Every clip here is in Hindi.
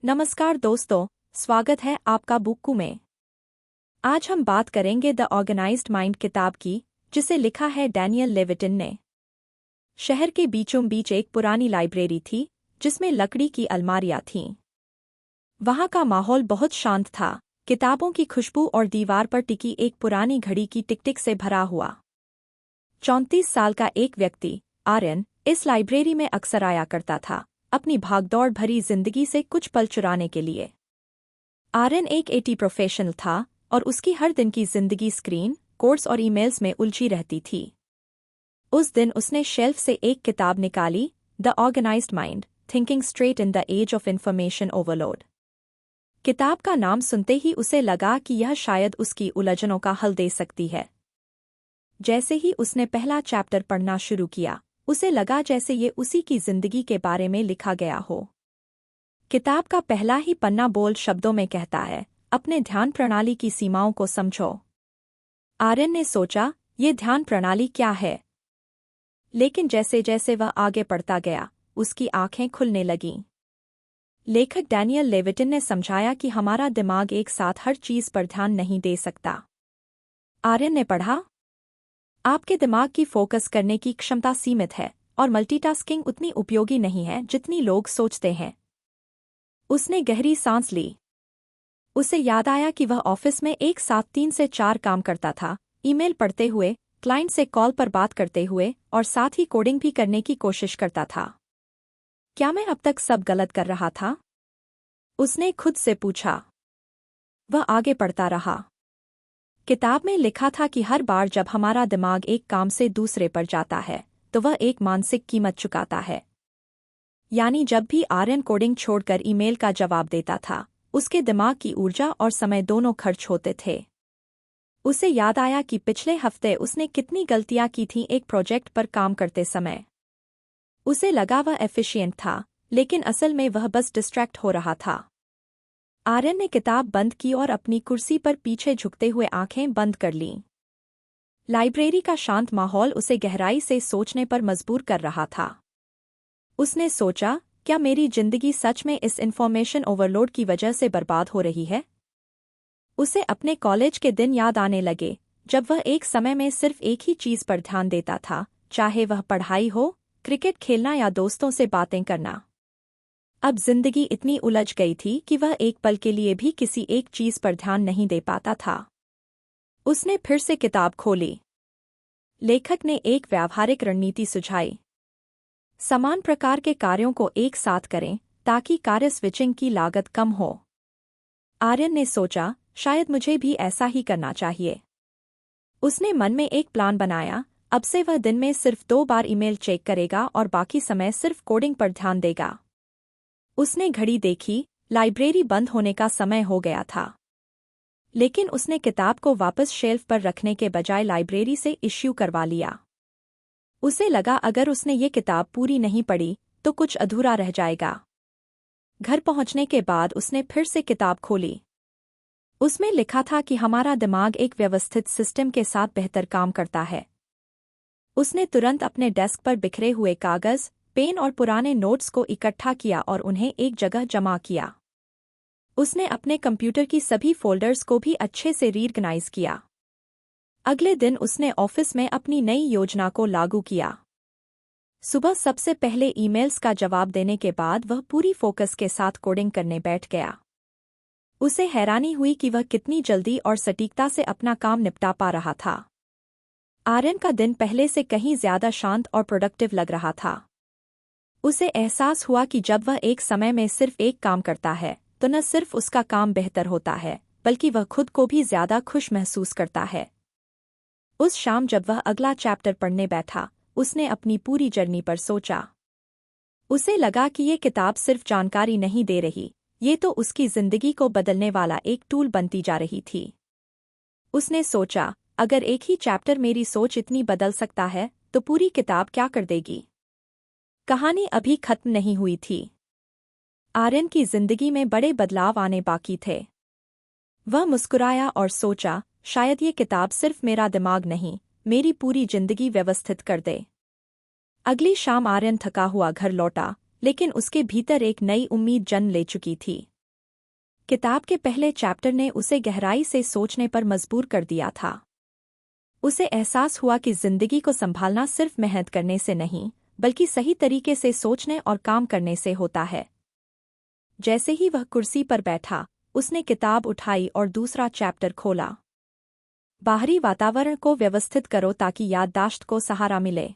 नमस्कार दोस्तों, स्वागत है आपका बुक्कू में। आज हम बात करेंगे द ऑर्गेनाइज्ड माइंड किताब की, जिसे लिखा है डैनियल लेविटिन ने। शहर के बीचों बीच एक पुरानी लाइब्रेरी थी, जिसमें लकड़ी की अलमारियां थीं। वहां का माहौल बहुत शांत था, किताबों की खुशबू और दीवार पर टिकी एक पुरानी घड़ी की टिक-टिक से भरा हुआ। 34 साल का एक व्यक्ति, आर्यन, इस लाइब्रेरी में अक्सर आया करता था, अपनी भागदौड़ भरी जिंदगी से कुछ पल चुराने के लिए। आर्यन एक एटी प्रोफेशनल था और उसकी हर दिन की जिंदगी स्क्रीन, कोर्स और ईमेल्स में उलझी रहती थी। उस दिन उसने शेल्फ से एक किताब निकाली, the organized mind, thinking straight in the age of information overload. किताब का नाम सुनते ही उसे लगा कि यह शायद उसकी उलझनों का हल दे सकती है। जैसे ही उसने पहला चैप्टर पढ़ना शुरू किया, उसे लगा जैसे ये उसी की जिंदगी के बारे में लिखा गया हो। किताब का पहला ही पन्ना बोल्ड शब्दों में कहता है, अपने ध्यान प्रणाली की सीमाओं को समझो। आर्यन ने सोचा, ये ध्यान प्रणाली क्या है? लेकिन जैसे जैसे वह आगे पढ़ता गया, उसकी आंखें खुलने लगीं। लेखक डैनियल लेविटिन ने समझाया कि हमारा दिमाग एक साथ हर चीज पर ध्यान नहीं दे सकता। आर्यन ने पढ़ा, आपके दिमाग की फोकस करने की क्षमता सीमित है और मल्टीटास्किंग उतनी उपयोगी नहीं है जितनी लोग सोचते हैं। उसने गहरी सांस ली। उसे याद आया कि वह ऑफिस में एक साथ 3 से 4 काम करता था, ईमेल पढ़ते हुए, क्लाइंट से कॉल पर बात करते हुए और साथ ही कोडिंग भी करने की कोशिश करता था। क्या मैं अब तक सब गलत कर रहा था? उसने खुद से पूछा। वह आगे पढ़ता रहा। किताब में लिखा था कि हर बार जब हमारा दिमाग एक काम से दूसरे पर जाता है, तो वह एक मानसिक कीमत चुकाता है। यानी जब भी आर्यन कोडिंग छोड़कर ईमेल का जवाब देता था, उसके दिमाग की ऊर्जा और समय दोनों खर्च होते थे। उसे याद आया कि पिछले हफ्ते उसने कितनी गलतियां की थीं एक प्रोजेक्ट पर काम करते समय। उसे लगा वह एफिशिएंट था, लेकिन असल में वह बस डिस्ट्रैक्ट हो रहा था। आर्यन ने किताब बंद की और अपनी कुर्सी पर पीछे झुकते हुए आंखें बंद कर लीं। लाइब्रेरी का शांत माहौल उसे गहराई से सोचने पर मजबूर कर रहा था। उसने सोचा, क्या मेरी जिंदगी सच में इस इंफॉर्मेशन ओवरलोड की वजह से बर्बाद हो रही है? उसे अपने कॉलेज के दिन याद आने लगे, जब वह एक समय में सिर्फ एक ही चीज पर ध्यान देता था, चाहे वह पढ़ाई हो, क्रिकेट खेलना या दोस्तों से बातें करना। अब जिंदगी इतनी उलझ गई थी कि वह एक पल के लिए भी किसी एक चीज पर ध्यान नहीं दे पाता था। उसने फिर से किताब खोली। लेखक ने एक व्यावहारिक रणनीति सुझाई। समान प्रकार के कार्यों को एक साथ करें, ताकि कार्य स्विचिंग की लागत कम हो। आर्यन ने सोचा, शायद मुझे भी ऐसा ही करना चाहिए। उसने मन में एक प्लान बनाया, अब से वह दिन में सिर्फ 2 बार ईमेल चेक करेगा और बाकी समय सिर्फ कोडिंग पर ध्यान देगा। उसने घड़ी देखी, लाइब्रेरी बंद होने का समय हो गया था। लेकिन उसने किताब को वापस शेल्फ पर रखने के बजाय लाइब्रेरी से इश्यू करवा लिया। उसे लगा अगर उसने ये किताब पूरी नहीं पढ़ी, तो कुछ अधूरा रह जाएगा। घर पहुंचने के बाद उसने फिर से किताब खोली। उसमें लिखा था कि हमारा दिमाग एक व्यवस्थित सिस्टम के साथ बेहतर काम करता है। उसने तुरंत अपने डेस्क पर बिखरे हुए कागज, पेन और पुराने नोट्स को इकट्ठा किया और उन्हें एक जगह जमा किया। उसने अपने कंप्यूटर की सभी फोल्डर्स को भी अच्छे से रीऑर्गेनाइज किया। अगले दिन उसने ऑफिस में अपनी नई योजना को लागू किया। सुबह सबसे पहले ईमेल्स का जवाब देने के बाद वह पूरी फोकस के साथ कोडिंग करने बैठ गया। उसे हैरानी हुई कि वह कितनी जल्दी और सटीकता से अपना काम निपटा पा रहा था। आर्यन का दिन पहले से कहीं ज्यादा शांत और प्रोडक्टिव लग रहा था। उसे एहसास हुआ कि जब वह एक समय में सिर्फ एक काम करता है, तो न सिर्फ उसका काम बेहतर होता है, बल्कि वह खुद को भी ज्यादा खुश महसूस करता है। उस शाम जब वह अगला चैप्टर पढ़ने बैठा, उसने अपनी पूरी जर्नी पर सोचा। उसे लगा कि ये किताब सिर्फ जानकारी नहीं दे रही, ये तो उसकी जिंदगी को बदलने वाला एक टूल बनती जा रही थी। उसने सोचा, अगर एक ही चैप्टर मेरी सोच इतनी बदल सकता है, तो पूरी किताब क्या कर देगी? कहानी अभी खत्म नहीं हुई थी। आर्यन की जिंदगी में बड़े बदलाव आने बाकी थे। वह मुस्कुराया और सोचा, शायद ये किताब सिर्फ मेरा दिमाग नहीं, मेरी पूरी जिंदगी व्यवस्थित कर दे। अगली शाम आर्यन थका हुआ घर लौटा, लेकिन उसके भीतर एक नई उम्मीद जन्म ले चुकी थी। किताब के पहले चैप्टर ने उसे गहराई से सोचने पर मजबूर कर दिया था। उसे एहसास हुआ कि जिंदगी को संभालना सिर्फ मेहनत करने से नहीं, बल्कि सही तरीके से सोचने और काम करने से होता है। जैसे ही वह कुर्सी पर बैठा, उसने किताब उठाई और दूसरा चैप्टर खोला। बाहरी वातावरण को व्यवस्थित करो ताकि याददाश्त को सहारा मिले।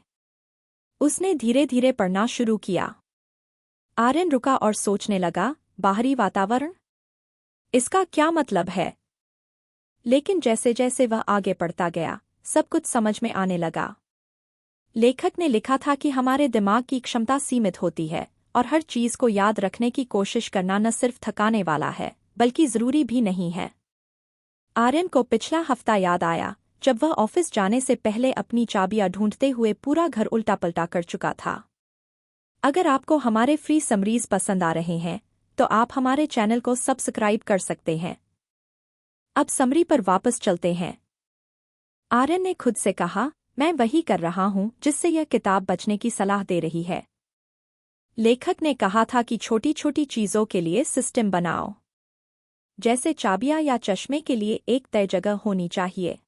उसने धीरे धीरे पढ़ना शुरू किया। आर्यन रुका और सोचने लगा, बाहरी वातावरण? इसका क्या मतलब है? लेकिन जैसे जैसे वह आगे पढ़ता गया, सब कुछ समझ में आने लगा। लेखक ने लिखा था कि हमारे दिमाग की क्षमता सीमित होती है और हर चीज को याद रखने की कोशिश करना न सिर्फ थकाने वाला है, बल्कि जरूरी भी नहीं है। आर्यन को पिछला हफ्ता याद आया, जब वह ऑफिस जाने से पहले अपनी चाबियां ढूंढते हुए पूरा घर उल्टा-पल्टा कर चुका था। अगर आपको हमारे फ्री समरीज पसंद आ रहे हैं, तो आप हमारे चैनल को सब्सक्राइब कर सकते हैं। अब समरी पर वापस चलते हैं। आर्यन ने खुद से कहा, मैं वही कर रहा हूं जिससे यह किताब बचने की सलाह दे रही है। लेखक ने कहा था कि छोटी छोटी चीजों के लिए सिस्टम बनाओ। जैसे चाबियां या चश्मे के लिए एक तय जगह होनी चाहिए।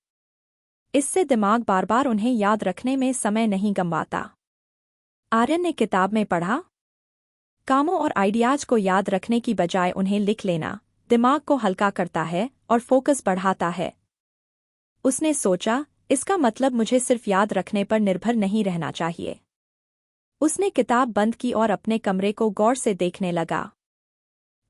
इससे दिमाग बार बार उन्हें याद रखने में समय नहीं गंवाता। आर्यन ने किताब में पढ़ा, कामों और आइडियाज को याद रखने की बजाय उन्हें लिख लेना दिमाग को हल्का करता है और फोकस बढ़ाता है। उसने सोचा, इसका मतलब मुझे सिर्फ याद रखने पर निर्भर नहीं रहना चाहिए। उसने किताब बंद की और अपने कमरे को गौर से देखने लगा।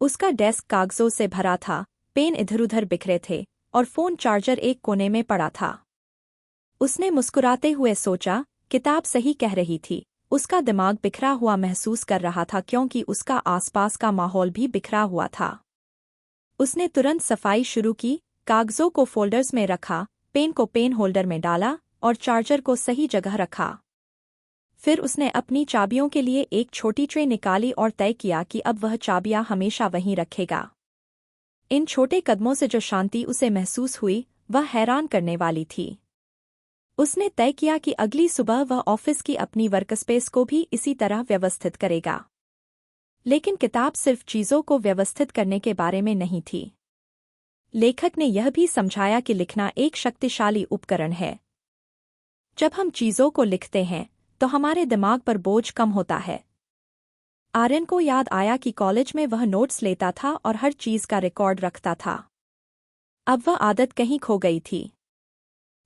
उसका डेस्क कागजों से भरा था, पेन इधर-उधर बिखरे थे और फोन चार्जर एक कोने में पड़ा था। उसने मुस्कुराते हुए सोचा, किताब सही कह रही थी। उसका दिमाग बिखरा हुआ महसूस कर रहा था क्योंकि उसका आसपास का माहौल भी बिखरा हुआ था। उसने तुरंत सफाई शुरू की, कागजों को फोल्डर्स में रखा, पेन को पेन होल्डर में डाला और चार्जर को सही जगह रखा। फिर उसने अपनी चाबियों के लिए एक छोटी ट्रे निकाली और तय किया कि अब वह चाबियां हमेशा वहीं रखेगा। इन छोटे कदमों से जो शांति उसे महसूस हुई, वह हैरान करने वाली थी। उसने तय किया कि अगली सुबह वह ऑफिस की अपनी वर्कस्पेस को भी इसी तरह व्यवस्थित करेगा। लेकिन किताब सिर्फ चीजों को व्यवस्थित करने के बारे में नहीं थी। लेखक ने यह भी समझाया कि लिखना एक शक्तिशाली उपकरण है। जब हम चीजों को लिखते हैं, तो हमारे दिमाग पर बोझ कम होता है। आर्यन को याद आया कि कॉलेज में वह नोट्स लेता था और हर चीज का रिकॉर्ड रखता था। अब वह आदत कहीं खो गई थी।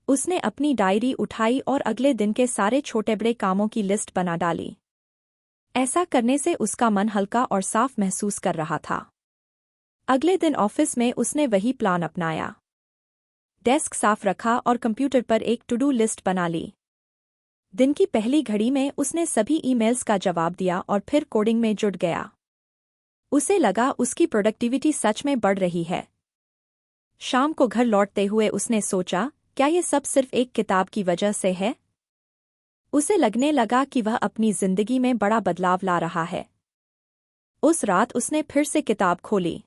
उसने अपनी डायरी उठाई और अगले दिन के सारे छोटे-बड़े कामों की लिस्ट बना डाली। ऐसा करने से उसका मन हल्का और साफ महसूस कर रहा था। अगले दिन ऑफिस में उसने वही प्लान अपनाया। डेस्क साफ रखा और कंप्यूटर पर एक टू डू लिस्ट बना ली। दिन की पहली घड़ी में उसने सभी ईमेल्स का जवाब दिया और फिर कोडिंग में जुट गया। उसे लगा उसकी प्रोडक्टिविटी सच में बढ़ रही है। शाम को घर लौटते हुए उसने सोचा, क्या ये सब सिर्फ एक किताब की वजह से है? उसे लगने लगा कि वह अपनी जिंदगी में बड़ा बदलाव ला रहा है। उस रात उसने फिर से किताब खोली।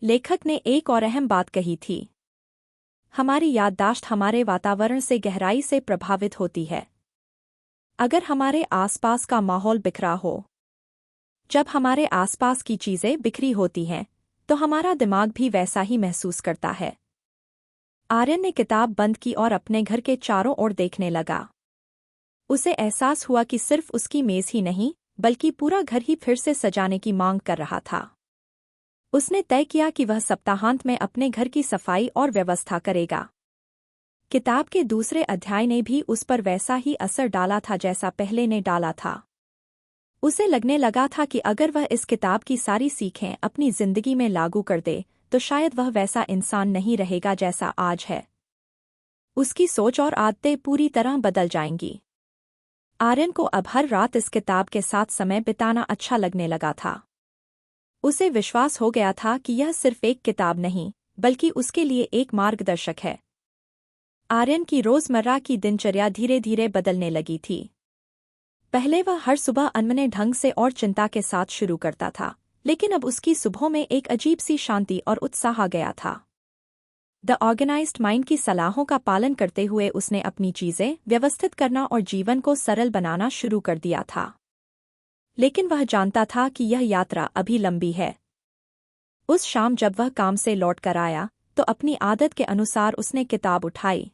लेखक ने एक और अहम बात कही थी। हमारी याददाश्त हमारे वातावरण से गहराई से प्रभावित होती है। अगर हमारे आसपास का माहौल बिखरा हो, जब हमारे आसपास की चीजें बिखरी होती हैं, तो हमारा दिमाग भी वैसा ही महसूस करता है। आर्यन ने किताब बंद की और अपने घर के चारों ओर देखने लगा। उसे एहसास हुआ कि सिर्फ उसकी मेज ही नहीं, बल्कि पूरा घर ही फिर से सजाने की मांग कर रहा था। उसने तय किया कि वह सप्ताहांत में अपने घर की सफाई और व्यवस्था करेगा। किताब के दूसरे अध्याय ने भी उस पर वैसा ही असर डाला था जैसा पहले ने डाला था। उसे लगने लगा था कि अगर वह इस किताब की सारी सीखें अपनी जिंदगी में लागू कर दे, तो शायद वह वैसा इंसान नहीं रहेगा जैसा आज है। उसकी सोच और आदतें पूरी तरह बदल जाएंगी। आर्यन को अब हर रात इस किताब के साथ समय बिताना अच्छा लगने लगा था। उसे विश्वास हो गया था कि यह सिर्फ एक किताब नहीं, बल्कि उसके लिए एक मार्गदर्शक है। आर्यन की रोजमर्रा की दिनचर्या धीरे धीरे बदलने लगी थी। पहले वह हर सुबह अनमने ढंग से और चिंता के साथ शुरू करता था, लेकिन अब उसकी सुबहों में एक अजीब सी शांति और उत्साह आ गया था। द ऑर्गेनाइज्ड माइंड की सलाहों का पालन करते हुए उसने अपनी चीजें व्यवस्थित करना और जीवन को सरल बनाना शुरू कर दिया था। लेकिन वह जानता था कि यह यात्रा अभी लंबी है। उस शाम जब वह काम से लौट कर आया तो अपनी आदत के अनुसार उसने किताब उठाई।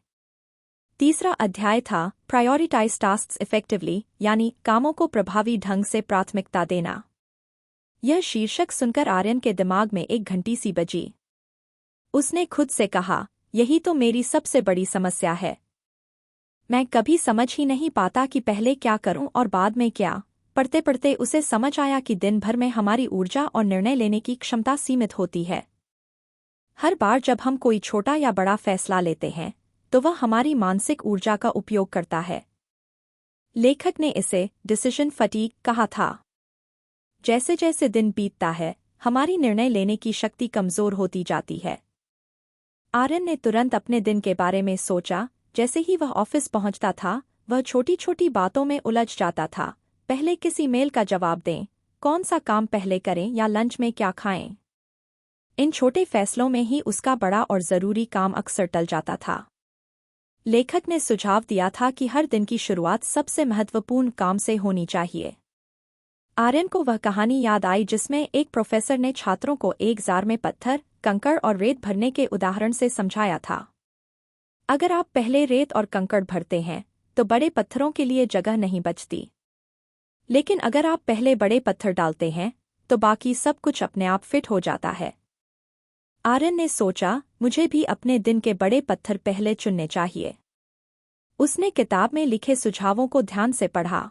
तीसरा अध्याय था प्रायोरिटाइज टास्क्स इफेक्टिवली, यानी कामों को प्रभावी ढंग से प्राथमिकता देना। यह शीर्षक सुनकर आर्यन के दिमाग में एक घंटी सी बजी। उसने खुद से कहा, यही तो मेरी सबसे बड़ी समस्या है। मैं कभी समझ ही नहीं पाता कि पहले क्या करूं और बाद में क्या। पढ़ते पढ़ते उसे समझ आया कि दिन भर में हमारी ऊर्जा और निर्णय लेने की क्षमता सीमित होती है। हर बार जब हम कोई छोटा या बड़ा फैसला लेते हैं तो वह हमारी मानसिक ऊर्जा का उपयोग करता है। लेखक ने इसे डिसीजन फटीग कहा था। जैसे जैसे दिन बीतता है हमारी निर्णय लेने की शक्ति कमजोर होती जाती है। आर्यन ने तुरंत अपने दिन के बारे में सोचा। जैसे ही वह ऑफिस पहुंचता था वह छोटी छोटी बातों में उलझ जाता था। पहले किसी मेल का जवाब दें, कौन सा काम पहले करें या लंच में क्या खाएं। इन छोटे फैसलों में ही उसका बड़ा और जरूरी काम अक्सर टल जाता था। लेखक ने सुझाव दिया था कि हर दिन की शुरुआत सबसे महत्वपूर्ण काम से होनी चाहिए। आर्यन को वह कहानी याद आई जिसमें एक प्रोफेसर ने छात्रों को एक जार में पत्थर, कंकड़ और रेत भरने के उदाहरण से समझाया था। अगर आप पहले रेत और कंकड़ भरते हैं तो बड़े पत्थरों के लिए जगह नहीं बचती, लेकिन अगर आप पहले बड़े पत्थर डालते हैं तो बाकी सब कुछ अपने आप फिट हो जाता है। आर्यन ने सोचा, मुझे भी अपने दिन के बड़े पत्थर पहले चुनने चाहिए। उसने किताब में लिखे सुझावों को ध्यान से पढ़ा।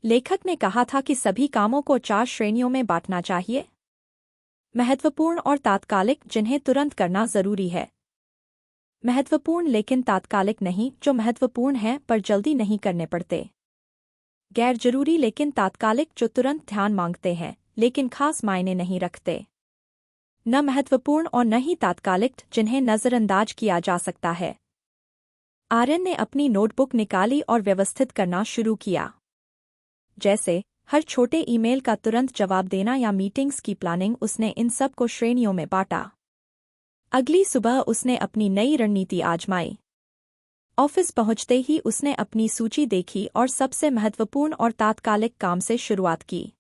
लेखक ने कहा था कि सभी कामों को 4 श्रेणियों में बांटना चाहिए। महत्वपूर्ण और तात्कालिक, जिन्हें तुरंत करना जरूरी है। महत्वपूर्ण लेकिन तात्कालिक नहीं, जो महत्वपूर्ण हैं पर जल्दी नहीं करने पड़ते। गैर जरूरी लेकिन तात्कालिक, जो तुरंत ध्यान मांगते हैं लेकिन खास मायने नहीं रखते। न महत्वपूर्ण और न ही तात्कालिक, जिन्हें नजरअंदाज किया जा सकता है। आर्यन ने अपनी नोटबुक निकाली और व्यवस्थित करना शुरू किया। जैसे हर छोटे ईमेल का तुरंत जवाब देना या मीटिंग्स की प्लानिंग। उसने इन सब को श्रेणियों में बांटा। अगली सुबह उसने अपनी नई रणनीति आजमाई। ऑफिस पहुंचते ही उसने अपनी सूची देखी और सबसे महत्वपूर्ण और तात्कालिक काम से शुरुआत की।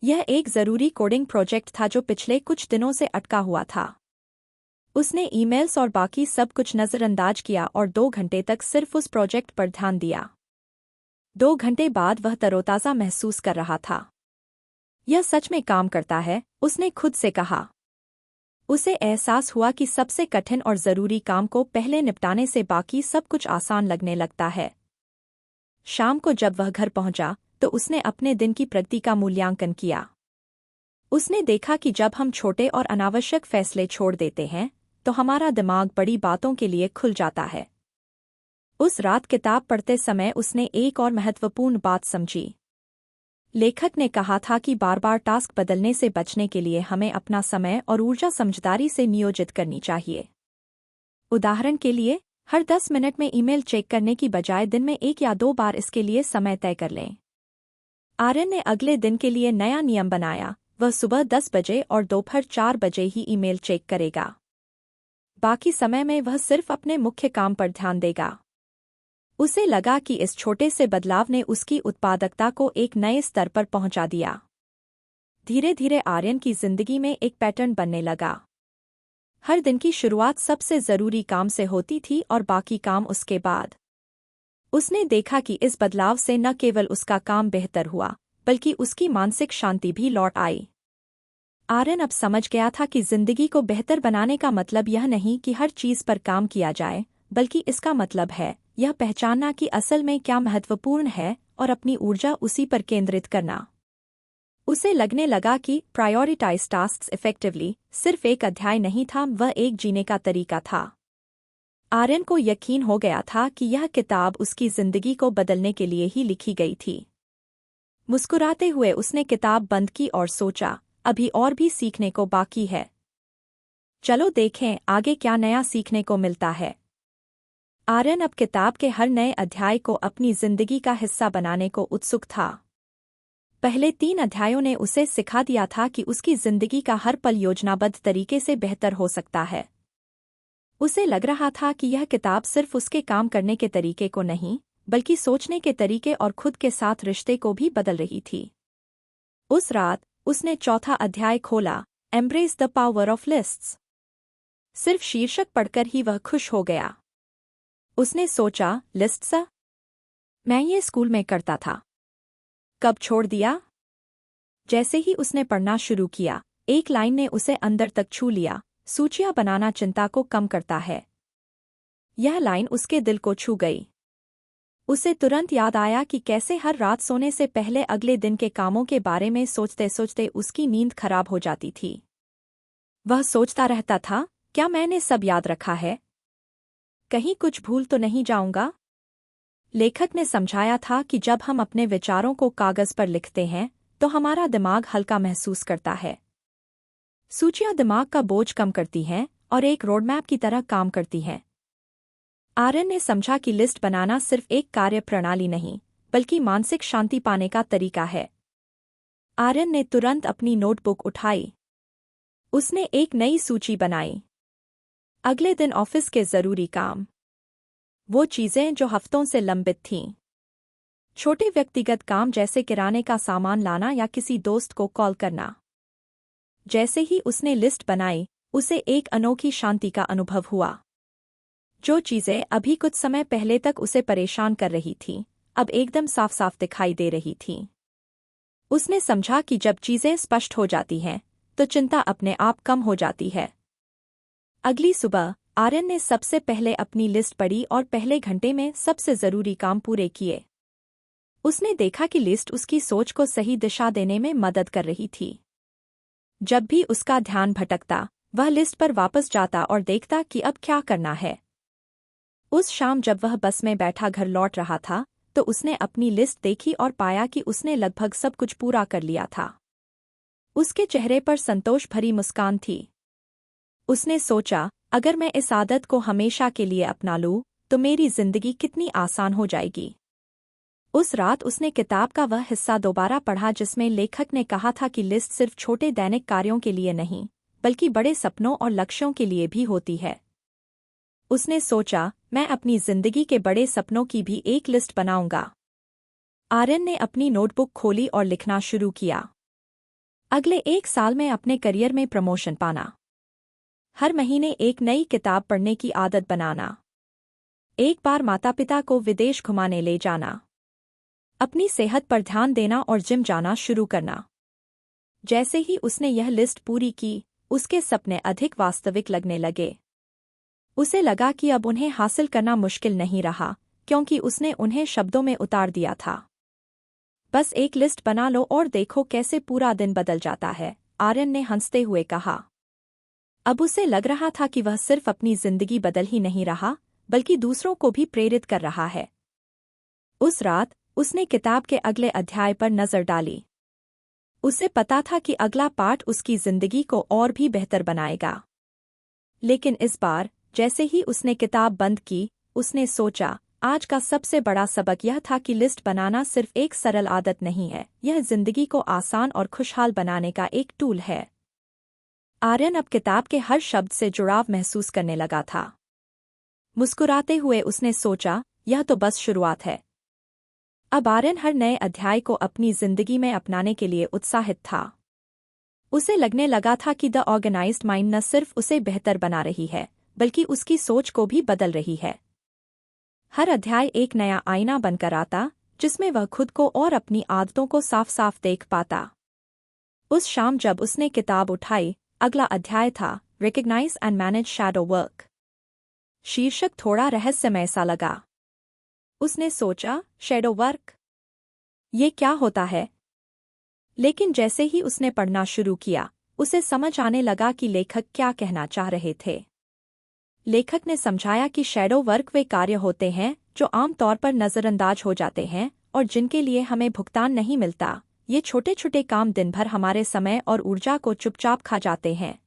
यह एक जरूरी कोडिंग प्रोजेक्ट था जो पिछले कुछ दिनों से अटका हुआ था। उसने ईमेल्स और बाकी सब कुछ नजरअंदाज किया और 2 घंटे तक सिर्फ उस प्रोजेक्ट पर ध्यान दिया। 2 घंटे बाद वह तरोताज़ा महसूस कर रहा था। यह सच में काम करता है, उसने खुद से कहा। उसे एहसास हुआ कि सबसे कठिन और जरूरी काम को पहले निपटाने से बाकी सब कुछ आसान लगने लगता है। शाम को जब वह घर पहुंचा तो उसने अपने दिन की प्रगति का मूल्यांकन किया। उसने देखा कि जब हम छोटे और अनावश्यक फैसले छोड़ देते हैं तो हमारा दिमाग बड़ी बातों के लिए खुल जाता है। उस रात किताब पढ़ते समय उसने एक और महत्वपूर्ण बात समझी। लेखक ने कहा था कि बार-बार टास्क बदलने से बचने के लिए हमें अपना समय और ऊर्जा समझदारी से नियोजित करनी चाहिए। उदाहरण के लिए, हर 10 मिनट में ईमेल चेक करने की बजाय दिन में 1 या 2 बार इसके लिए समय तय कर लें। आर्यन ने अगले दिन के लिए नया नियम बनाया। वह सुबह 10 बजे और दोपहर 4 बजे ही ईमेल चेक करेगा। बाकी समय में वह सिर्फ अपने मुख्य काम पर ध्यान देगा। उसे लगा कि इस छोटे से बदलाव ने उसकी उत्पादकता को एक नए स्तर पर पहुंचा दिया। धीरे धीरे आर्यन की जिंदगी में एक पैटर्न बनने लगा। हर दिन की शुरुआत सबसे जरूरी काम से होती थी और बाकी काम उसके बाद। उसने देखा कि इस बदलाव से न केवल उसका काम बेहतर हुआ बल्कि उसकी मानसिक शांति भी लौट आई। आर्यन अब समझ गया था कि जिंदगी को बेहतर बनाने का मतलब यह नहीं कि हर चीज पर काम किया जाए, बल्कि इसका मतलब है यह पहचानना कि असल में क्या महत्वपूर्ण है और अपनी ऊर्जा उसी पर केंद्रित करना। उसे लगने लगा कि प्रायोरिटाइज टास्क्स इफेक्टिवली सिर्फ एक अध्याय नहीं था, वह एक जीने का तरीका था। आर्यन को यकीन हो गया था कि यह किताब उसकी जिंदगी को बदलने के लिए ही लिखी गई थी। मुस्कुराते हुए उसने किताब बंद की और सोचा, अभी और भी सीखने को बाकी है। चलो देखें आगे क्या नया सीखने को मिलता है। आर्यन अब किताब के हर नए अध्याय को अपनी जिंदगी का हिस्सा बनाने को उत्सुक था। पहले 3 अध्यायों ने उसे सिखा दिया था कि उसकी जिंदगी का हर पल योजनाबद्ध तरीके से बेहतर हो सकता है। उसे लग रहा था कि यह किताब सिर्फ उसके काम करने के तरीके को नहीं, बल्कि सोचने के तरीके और खुद के साथ रिश्ते को भी बदल रही थी। उस रात उसने चौथा अध्याय खोला, embrace the power of lists. सिर्फ शीर्षक पढ़कर ही वह खुश हो गया। उसने सोचा, लिस्ट सा? मैं ये स्कूल में करता था। कब छोड़ दिया? जैसे ही उसने पढ़ना शुरू किया, एक लाइन ने उसे अंदर तक छू लिया। सूचियां बनाना चिंता को कम करता है। यह लाइन उसके दिल को छू गई। उसे तुरंत याद आया कि कैसे हर रात सोने से पहले अगले दिन के कामों के बारे में सोचते सोचते उसकी नींद खराब हो जाती थी। वह सोचता रहता था, क्या मैंने सब याद रखा है? कहीं कुछ भूल तो नहीं जाऊंगा? लेखक ने समझाया था कि जब हम अपने विचारों को कागज पर लिखते हैं तो हमारा दिमाग हल्का महसूस करता है। सूचियां दिमाग का बोझ कम करती हैं और एक रोडमैप की तरह काम करती हैं। आर्यन ने समझा कि लिस्ट बनाना सिर्फ एक कार्य प्रणाली नहीं, बल्कि मानसिक शांति पाने का तरीका है। आर्यन ने तुरंत अपनी नोटबुक उठाई। उसने एक नई सूची बनाई। अगले दिन ऑफिस के जरूरी काम, वो चीजें जो हफ्तों से लंबित थीं, छोटे व्यक्तिगत काम जैसे किराने का सामान लाना या किसी दोस्त को कॉल करना। जैसे ही उसने लिस्ट बनाई, उसे एक अनोखी शांति का अनुभव हुआ। जो चीजें अभी कुछ समय पहले तक उसे परेशान कर रही थीं, अब एकदम साफ साफ दिखाई दे रही थीं। उसने समझा कि जब चीजें स्पष्ट हो जाती हैं, तो चिंता अपने आप कम हो जाती है। अगली सुबह आर्यन ने सबसे पहले अपनी लिस्ट पढ़ी और पहले घंटे में सबसे जरूरी काम पूरे किए। उसने देखा कि लिस्ट उसकी सोच को सही दिशा देने में मदद कर रही थी। जब भी उसका ध्यान भटकता, वह लिस्ट पर वापस जाता और देखता कि अब क्या करना है। उस शाम जब वह बस में बैठा घर लौट रहा था, तो उसने अपनी लिस्ट देखी और पाया कि उसने लगभग सब कुछ पूरा कर लिया था। उसके चेहरे पर संतोष भरी मुस्कान थी। उसने सोचा, अगर मैं इस आदत को हमेशा के लिए अपना लूं, तो मेरी जिंदगी कितनी आसान हो जाएगी। उस रात उसने किताब का वह हिस्सा दोबारा पढ़ा जिसमें लेखक ने कहा था कि लिस्ट सिर्फ छोटे दैनिक कार्यों के लिए नहीं, बल्कि बड़े सपनों और लक्ष्यों के लिए भी होती है। उसने सोचा, मैं अपनी जिंदगी के बड़े सपनों की भी एक लिस्ट बनाऊंगा। आर्यन ने अपनी नोटबुक खोली और लिखना शुरू किया। अगले 1 साल में अपने करियर में प्रमोशन पाना, हर महीने एक नई किताब पढ़ने की आदत बनाना, एक बार माता पिता को विदेश घुमाने ले जाना, अपनी सेहत पर ध्यान देना और जिम जाना शुरू करना। जैसे ही उसने यह लिस्ट पूरी की, उसके सपने अधिक वास्तविक लगने लगे। उसे लगा कि अब उन्हें हासिल करना मुश्किल नहीं रहा, क्योंकि उसने उन्हें शब्दों में उतार दिया था। बस एक लिस्ट बना लो और देखो कैसे पूरा दिन बदल जाता है, आर्यन ने हंसते हुए कहा। अब उसे लग रहा था कि वह सिर्फ अपनी जिंदगी बदल ही नहीं रहा, बल्कि दूसरों को भी प्रेरित कर रहा है। उस रात उसने किताब के अगले अध्याय पर नजर डाली। उसे पता था कि अगला पाठ उसकी जिंदगी को और भी बेहतर बनाएगा। लेकिन इस बार, जैसे ही उसने किताब बंद की, उसने सोचा, आज का सबसे बड़ा सबक यह था कि लिस्ट बनाना सिर्फ एक सरल आदत नहीं है, यह जिंदगी को आसान और खुशहाल बनाने का एक टूल है। आर्यन अब किताब के हर शब्द से जुड़ाव महसूस करने लगा था। मुस्कुराते हुए उसने सोचा, यह तो बस शुरुआत है। अब आर्यन हर नए अध्याय को अपनी जिंदगी में अपनाने के लिए उत्साहित था। उसे लगने लगा था कि द ऑर्गेनाइज्ड माइंड न सिर्फ उसे बेहतर बना रही है, बल्कि उसकी सोच को भी बदल रही है। हर अध्याय एक नया आईना बनकर आता, जिसमें वह खुद को और अपनी आदतों को साफ साफ देख पाता। उस शाम जब उसने किताब उठाई, अगला अध्याय था, recognize and manage shadow work. शीर्षक थोड़ा रहस्यमय सा लगा। उसने सोचा, शैडो वर्क, ये क्या होता है? लेकिन जैसे ही उसने पढ़ना शुरू किया, उसे समझ आने लगा कि लेखक क्या कहना चाह रहे थे। लेखक ने समझाया कि शैडो वर्क वे कार्य होते हैं जो आमतौर पर नज़रअंदाज हो जाते हैं और जिनके लिए हमें भुगतान नहीं मिलता। ये छोटे छोटे काम दिन भर हमारे समय और ऊर्जा को चुपचाप खा जाते हैं।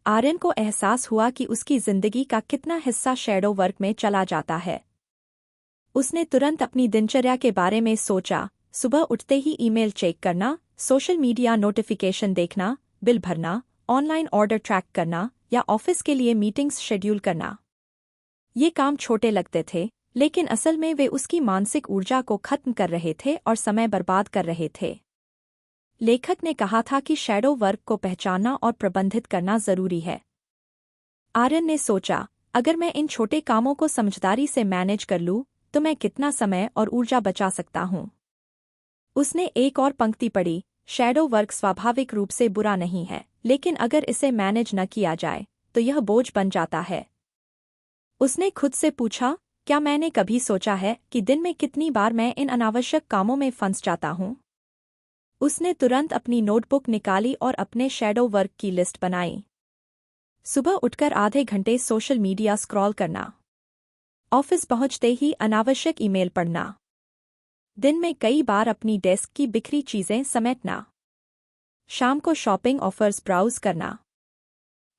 आर्यन को एहसास हुआ कि उसकी जिंदगी का कितना हिस्सा शैडो वर्क में चला जाता है। उसने तुरंत अपनी दिनचर्या के बारे में सोचा, सुबह उठते ही ईमेल चेक करना, सोशल मीडिया नोटिफिकेशन देखना, बिल भरना, ऑनलाइन ऑर्डर ट्रैक करना या ऑफिस के लिए मीटिंग्स शेड्यूल करना। ये काम छोटे लगते थे, लेकिन असल में वे उसकी मानसिक ऊर्जा को खत्म कर रहे थे और समय बर्बाद कर रहे थे। लेखक ने कहा था कि शैडो वर्क को पहचानना और प्रबंधित करना जरूरी है। आर्यन ने सोचा, अगर मैं इन छोटे कामों को समझदारी से मैनेज कर लूं, तो मैं कितना समय और ऊर्जा बचा सकता हूं। उसने एक और पंक्ति पढ़ी, शैडो वर्क स्वाभाविक रूप से बुरा नहीं है, लेकिन अगर इसे मैनेज न किया जाए तो यह बोझ बन जाता है। उसने खुद से पूछा, क्या मैंने कभी सोचा है कि दिन में कितनी बार मैं इन अनावश्यक कामों में फंस जाता हूं? उसने तुरंत अपनी नोटबुक निकाली और अपने शैडो वर्क की लिस्ट बनाई। सुबह उठकर आधे घंटे सोशल मीडिया स्क्रॉल करना, ऑफिस पहुंचते ही अनावश्यक ईमेल पढ़ना, दिन में कई बार अपनी डेस्क की बिखरी चीजें समेटना, शाम को शॉपिंग ऑफर्स ब्राउज करना,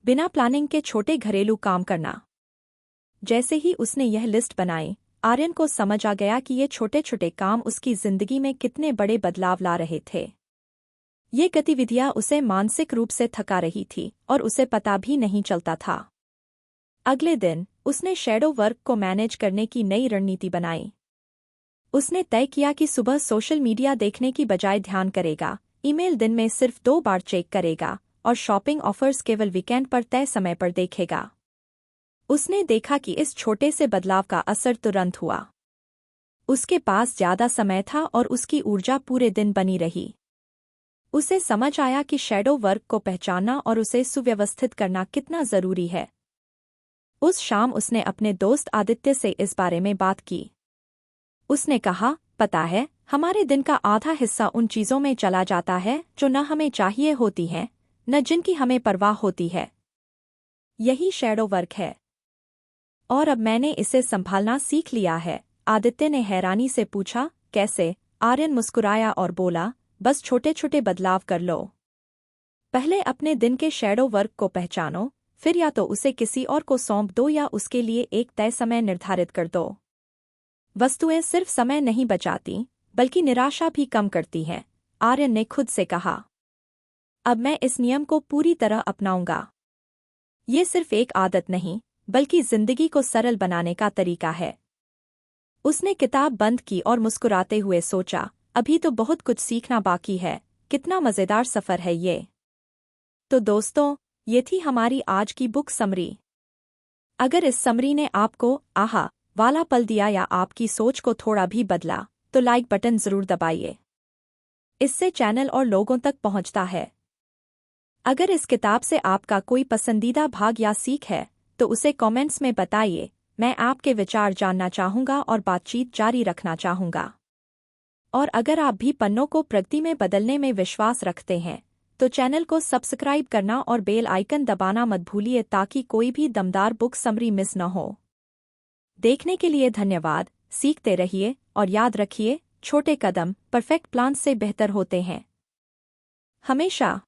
बिना प्लानिंग के छोटे घरेलू काम करना। जैसे ही उसने यह लिस्ट बनाई, आर्यन को समझ आ गया कि ये छोटे छोटे काम उसकी जिंदगी में कितने बड़े बदलाव ला रहे थे। ये गतिविधियां उसे मानसिक रूप से थका रही थी और उसे पता भी नहीं चलता था। अगले दिन उसने शैडो वर्क को मैनेज करने की नई रणनीति बनाई। उसने तय किया कि सुबह सोशल मीडिया देखने की बजाय ध्यान करेगा, ईमेल दिन में सिर्फ 2 बार चेक करेगा और शॉपिंग ऑफर्स केवल वीकेंड पर तय समय पर देखेगा। उसने देखा कि इस छोटे से बदलाव का असर तुरंत हुआ। उसके पास ज्यादा समय था और उसकी ऊर्जा पूरे दिन बनी रही। उसे समझ आया कि शैडो वर्क को पहचानना और उसे सुव्यवस्थित करना कितना जरूरी है। उस शाम उसने अपने दोस्त आदित्य से इस बारे में बात की। उसने कहा, पता है, हमारे दिन का आधा हिस्सा उन चीजों में चला जाता है जो न हमें चाहिए होती हैं, न जिनकी हमें परवाह होती है। यही शैडो वर्क है। और अब मैंने इसे संभालना सीख लिया है। आदित्य ने हैरानी से पूछा, कैसे? आर्यन मुस्कुराया और बोला, बस छोटे छोटे बदलाव कर लो। पहले अपने दिन के शैडो वर्क को पहचानो, फिर या तो उसे किसी और को सौंप दो या उसके लिए एक तय समय निर्धारित कर दो। वस्तुएं सिर्फ समय नहीं बचाती, बल्कि निराशा भी कम करती हैं, आर्यन ने खुद से कहा। अब मैं इस नियम को पूरी तरह अपनाऊंगा। ये सिर्फ एक आदत नहीं, बल्कि जिंदगी को सरल बनाने का तरीका है। उसने किताब बंद की और मुस्कुराते हुए सोचा, अभी तो बहुत कुछ सीखना बाकी है। कितना मजेदार सफर है ये। तो दोस्तों, ये थी हमारी आज की बुक समरी। अगर इस समरी ने आपको आहा वाला पल दिया या आपकी सोच को थोड़ा भी बदला, तो लाइक बटन जरूर दबाइए। इससे चैनल और लोगों तक पहुंचता है। अगर इस किताब से आपका कोई पसंदीदा भाग या सीख है, तो उसे कमेंट्स में बताइए। मैं आपके विचार जानना चाहूंगा और बातचीत जारी रखना चाहूंगा। और अगर आप भी पन्नों को प्रगति में बदलने में विश्वास रखते हैं, तो चैनल को सब्सक्राइब करना और बेल आइकन दबाना मत भूलिए ताकि कोई भी दमदार बुक समरी मिस न हो। देखने के लिए धन्यवाद। सीखते रहिए और याद रखिए, छोटे कदम परफेक्ट प्लान से बेहतर होते हैं। हमेशा।